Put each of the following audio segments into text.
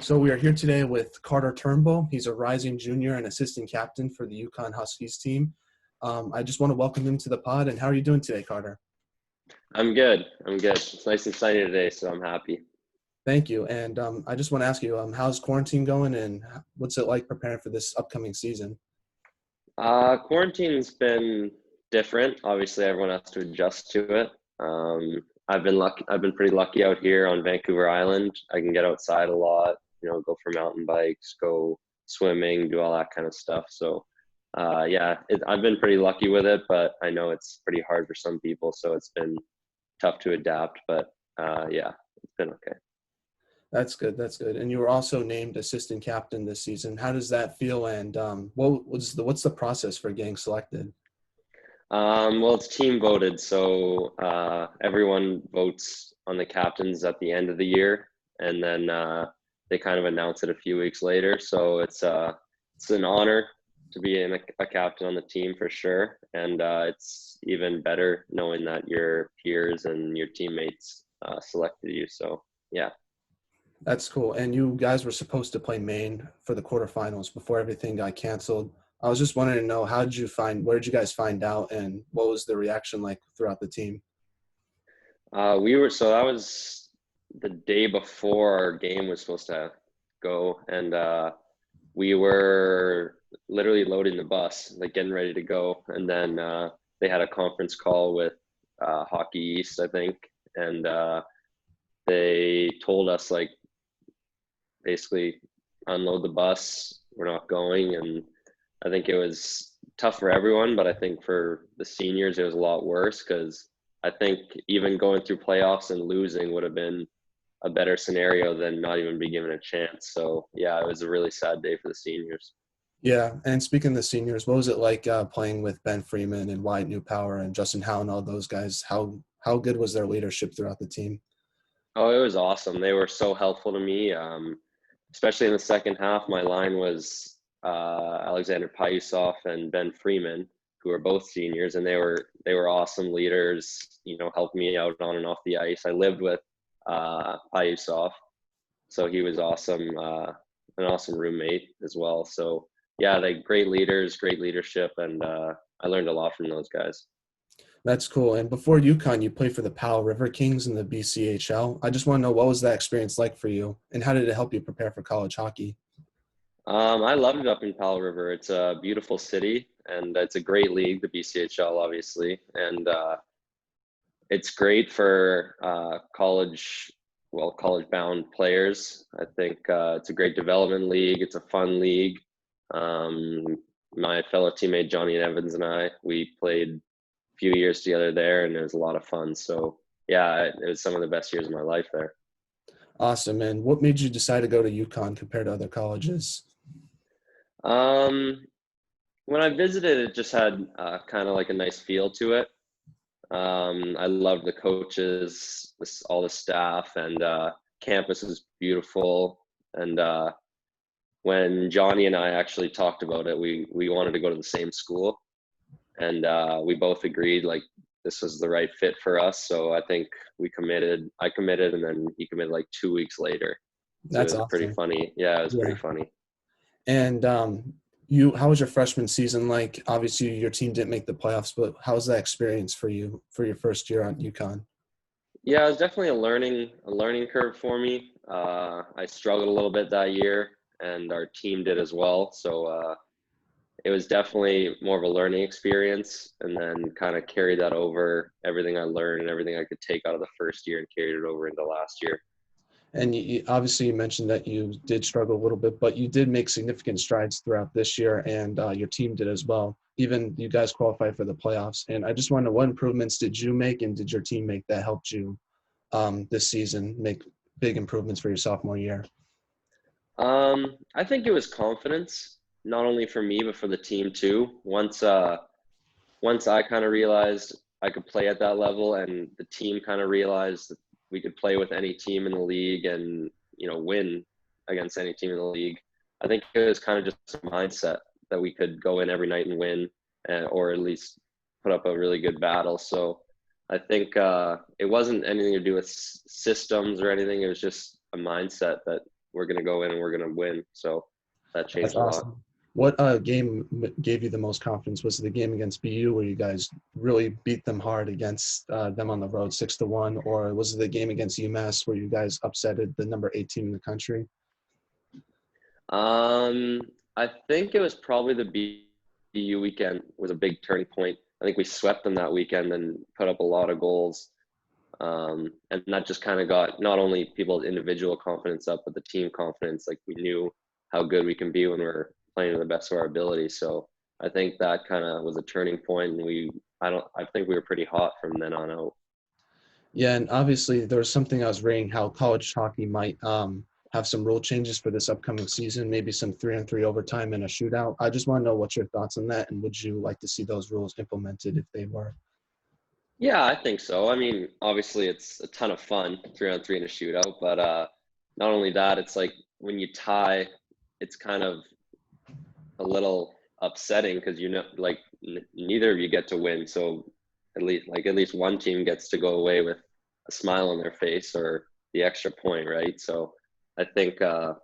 So we are here today with Carter Turnbull. He's a rising junior and assistant captain for the UConn Huskies team. I just want to welcome him to the pod. And how are you doing today, Carter? I'm good. It's nice and sunny today, so I'm happy. Thank you. And I just want to ask you, how's quarantine going and what's it like preparing for this upcoming season? Quarantine's been different. Obviously, everyone has to adjust to it. I've been lucky. I've been pretty lucky out here on Vancouver Island. I can get outside a lot. Go for mountain bikes, go swimming, do all that kind of stuff. So, I've been pretty lucky with it. But I know it's pretty hard for some people, so it's been tough to adapt. But it's been okay. That's good. That's good. And you were also named assistant captain this season. How does that feel? And what's the process for getting selected? Well, it's team voted, so everyone votes on the captains at the end of the year, and then they kind of announce it a few weeks later. So it's an honor to be a captain on the team for sure, and it's even better knowing that your peers and your teammates selected you. So yeah. That's cool. And you guys were supposed to play Maine for the quarterfinals before everything got canceled. I was just wanting to know, where did you guys find out, and what was the reaction like throughout the team? So that was the day before our game was supposed to go, and we were literally loading the bus, like getting ready to go, and then they had a conference call with Hockey East, I think, and they told us like basically unload the bus, we're not going. And I think it was tough for everyone, but I think for the seniors it was a lot worse because I think even going through playoffs and losing would have been a better scenario than not even be given a chance. So yeah, it was a really sad day for the seniors. Yeah, and speaking of the seniors, what was it like playing with Ben Freeman and Wyatt Newpower and Justin Howe and all those guys? How good was their leadership throughout the team? Oh, it was awesome. They were so helpful to me, especially in the second half. My line was Alexander Payusov and Ben Freeman, who are both seniors, and they were awesome leaders. Helped me out on and off the ice. I lived with Payusov, so he was awesome, an awesome roommate as well. So yeah, they great leaders, great leadership, and I learned a lot from those guys. That's cool. And before UConn, you played for the Powell River Kings in the BCHL. I just want to know, what was that experience like for you, and how did it help you prepare for college hockey? I loved it up in Powell River. It's a beautiful city, and it's a great league, the BCHL, obviously, and it's great for college-bound players. I think it's a great development league. It's a fun league. Um, my fellow teammate Johnny Evans and I, we played a few years together there, and it was a lot of fun. So yeah, it was some of the best years of my life there. Awesome. And what made you decide to go to UConn compared to other colleges? Um, when I visited, it just had kind of like a nice feel to it. I loved the coaches, all the staff, and campus is beautiful. And when Johnny and I actually talked about it, we wanted to go to the same school, and we both agreed like this was the right fit for us. So I think we committed. I committed, and then he committed like 2 weeks later. So it That's was pretty awesome. funny. Yeah, it was Yeah. pretty funny. And how was your freshman season like? Obviously, your team didn't make the playoffs, but how was that experience for you for your first year on UConn? Yeah, it was definitely a learning curve for me. I struggled a little bit that year, and our team did as well. So it was definitely more of a learning experience, and then kind of carried that over everything I learned and everything I could take out of the first year and carried it over into last year. And obviously, you mentioned that you did struggle a little bit, but you did make significant strides throughout this year, and your team did as well. Even you guys qualified for the playoffs. And I just want to know, what improvements did you make and did your team make that helped you this season make big improvements for your sophomore year? I think it was confidence, not only for me but for the team too. Once I kind of realized I could play at that level, and the team kind of realized that we could play with any team in the league and win against any team in the league. I think it was kind of just a mindset that we could go in every night and win, or at least put up a really good battle. So I think it wasn't anything to do with systems or anything. It was just a mindset that we're going to go in and we're going to win. So that That's changed a lot. awesome. What game gave you the most confidence? Was it the game against BU where you guys really beat them hard against them on the road 6-1, or was it the game against UMass where you guys upsetted the number 8 team in the country? I think it was probably the BU weekend was a big turning point. I think we swept them that weekend and put up a lot of goals. And that just kind of got not only people's individual confidence up, but the team confidence. Like we knew how good we can be when we're playing to the best of our ability. So I think that kind of was a turning point, and I think we were pretty hot from then on out. Yeah, and obviously there was something I was reading how college hockey might have some rule changes for this upcoming season, maybe some 3-on-3 overtime and a shootout. I just want to know what's your thoughts on that, and would you like to see those rules implemented if they were? Yeah, I think so. I mean, obviously it's a ton of fun, 3-on-3 in a shootout, but not only that, it's like when you tie, it's kind of a little upsetting because like neither of you get to win. So at least one team gets to go away with a smile on their face or the extra point, right? So I think I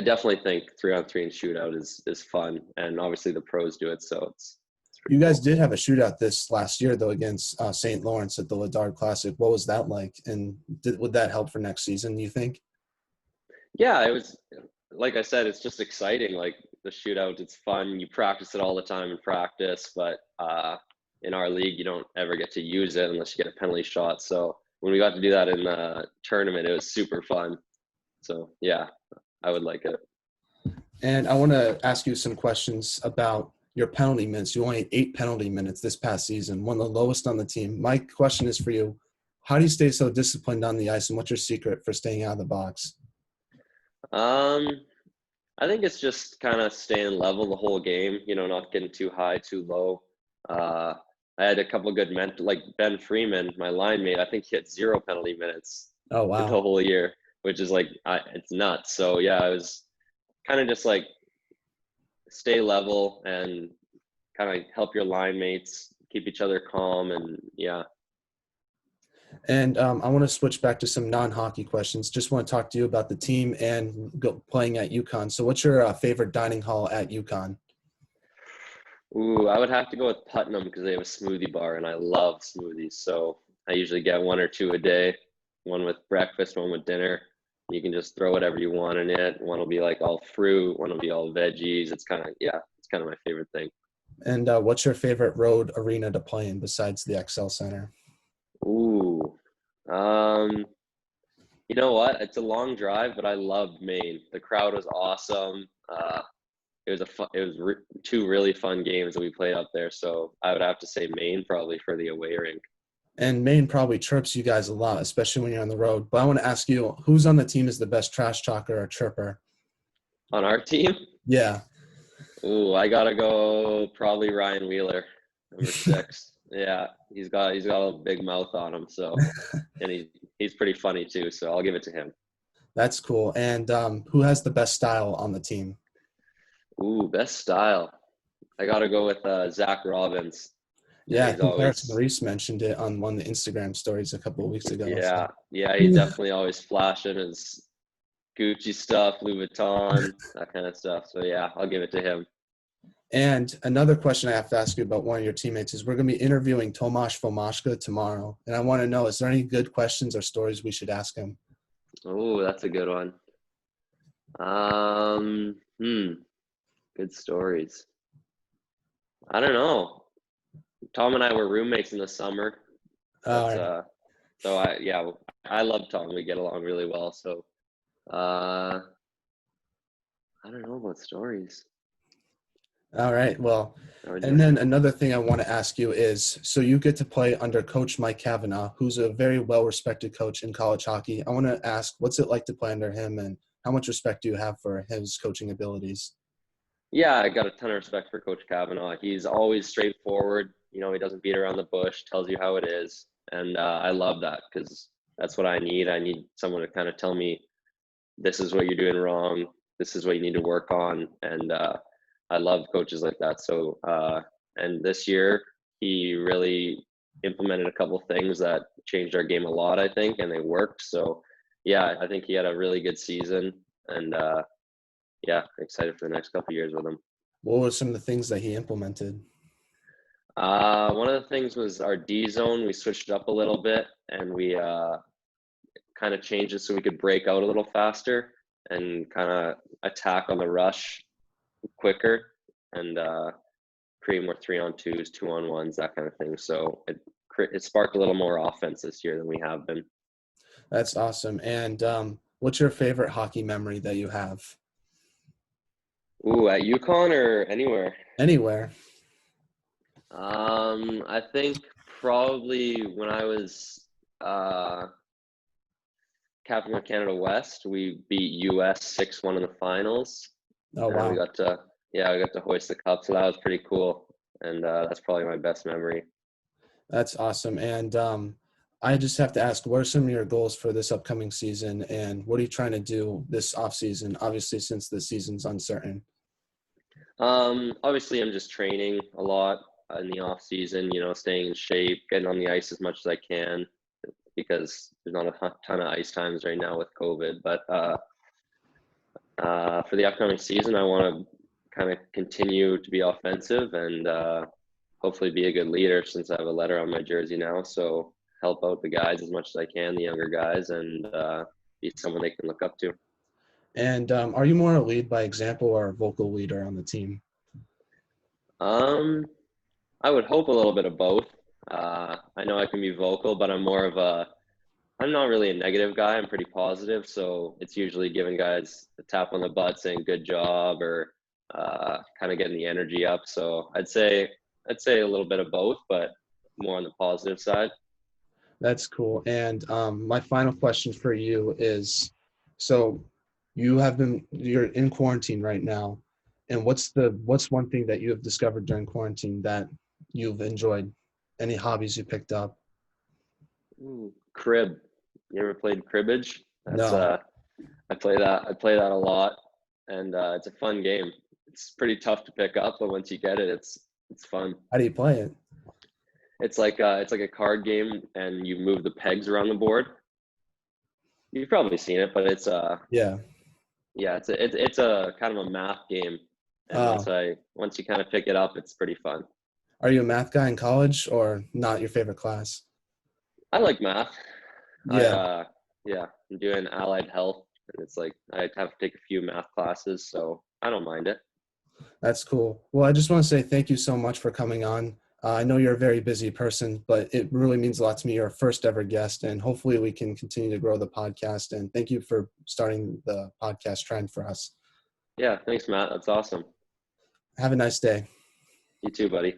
definitely think 3-on-3 and shootout is fun, and obviously the pros do it, so it's You pretty guys cool. did have a shootout this last year, though, against St. Lawrence at the Ladard Classic. What was that like? And would that help for next season, you think? Yeah, it was like I said, it's just exciting. Like the shootout, it's fun. You practice it all the time in practice, but in our league, you don't ever get to use it unless you get a penalty shot. So when we got to do that in the tournament, it was super fun. So yeah, I would like it. And I want to ask you some questions about your penalty minutes. You only had 8 penalty minutes this past season, one of the lowest on the team. My question is for you. How do you stay so disciplined on the ice, and what's your secret for staying out of the box? Um, I think it's just kind of staying level the whole game, not getting too high, too low. Uh, I had a couple of good like Ben Freeman, my line mate, I think he had 0 penalty minutes Oh, the wow. whole year, which is like, it's nuts. So yeah, I was kind of just like stay level and kind of help your line mates keep each other calm. And yeah. And I want to switch back to some non-hockey questions. Just want to talk to you about the team and playing at UConn. So what's your favorite dining hall at UConn? Ooh, I would have to go with Putnam because they have a smoothie bar and I love smoothies. So I usually get 1 or 2 a day, one with breakfast, one with dinner. You can just throw whatever you want in it. One will be like all fruit, one will be all veggies. It's kind of my favorite thing. And what's your favorite road arena to play in besides the XL Center? Ooh, um, you know what? It's a long drive, but I loved Maine. The crowd was awesome. It was 2 really fun games that we played up there. So I would have to say Maine probably for the away rink. And Maine probably chirps you guys a lot, especially when you're on the road. But I want to ask you, who's on the team is the best trash talker or chirper? On our team, Yeah. ooh, I gotta go probably Ryan Wheeler, number 6. Yeah, he's got a big mouth on him. So, and he's pretty funny too. So I'll give it to him. That's cool. And who has the best style on the team? Ooh, best style. I gotta go with Zach Robbins. Yeah, I He's think Eric always Maurice mentioned it on one of the Instagram stories a couple of weeks ago. So. yeah, he's definitely always flashing his Gucci stuff, Louis Vuitton, that kind of stuff. So yeah, I'll give it to him. And another question I have to ask you about one of your teammates is we're going to be interviewing Tomasz Fomashka tomorrow. And I want to know, is there any good questions or stories we should ask him? Oh, that's a good one. Good stories. I don't know. Tom and I were roommates in the summer. All That's right. so I love Tom. We get along really well. So I don't know about stories. All right. Well, How would and you? then another thing I want to ask you is, so you get to play under Coach Mike Kavanaugh, who's a very well-respected coach in college hockey. I want to ask, what's it like to play under him, and how much respect do you have for his coaching abilities? Yeah, I got a ton of respect for Coach Kavanaugh. He's always straightforward. He doesn't beat around the bush, tells you how it is. And I love that because that's what I need. I need someone to kind of tell me, this is what you're doing wrong. This is what you need to work on. And I love coaches like that. So, and this year, he really implemented a couple things that changed our game a lot, I think, and they worked. So, yeah, I think he had a really good season, and yeah, excited for the next couple of years with him. What were some of the things that he implemented? One of the things was our D zone. We switched it up a little bit, and we kind of changed it so we could break out a little faster and kind of attack on the rush quicker, and create more 3-on-2s, 2-on-1s, that kind of thing. So it sparked a little more offense this year than we have been. That's awesome. And what's your favorite hockey memory that you have? Ooh, at UConn or anywhere? Anywhere. I think probably when I was Captain of Canada West, we beat US 6-1 in the finals. Oh, And we wow. got to hoist the cup, so that was pretty cool. And that's probably my best memory. That's awesome. And I just have to ask, what are some of your goals for this upcoming season, and what are you trying to do this off season? Obviously, since the season's uncertain. Obviously, I'm just training a lot in the off season. Staying in shape, getting on the ice as much as I can, because there's not a ton of ice times right now with COVID. But for the upcoming season, I want to kind of continue to be offensive and hopefully be a good leader, since I have a letter on my jersey now. So help out the guys as much as I can, the younger guys, and be someone they can look up to. And are you more a lead by example or a vocal leader on the team? I would hope a little bit of both. I know I can be vocal, but I'm not really a negative guy. I'm pretty positive. So it's usually giving guys a tap on the butt saying good job, or kind of getting the energy up. So I'd say a little bit of both, but more on the positive side. That's cool. And my final question for you is, so you're in quarantine right now, and what's one thing that you have discovered during quarantine that you've enjoyed? Any hobbies you picked up? Ooh, crib. You ever played cribbage? That's No. I play that. I play that a lot, and it's a fun game. It's pretty tough to pick up, but once you get it, it's fun. How do you play it? It's like a card game, and you move the pegs around the board. You've probably seen it, but Yeah. yeah, it's a kind of a math game, and Oh, once you kind of pick it up, it's pretty fun. are you a math guy in college or not your favorite class? I like math. I Yeah, yeah, I'm doing allied health, and it's like I have to take a few math classes, so I don't mind it. that's cool. Well, I just want to say thank you so much for coming on. I know you're a very busy person, but it really means a lot to me. You're our first ever guest, and hopefully we can continue to grow the podcast. And thank you for starting the podcast trend for us. Yeah, thanks, Matt. That's awesome. Have a nice day. You too, buddy.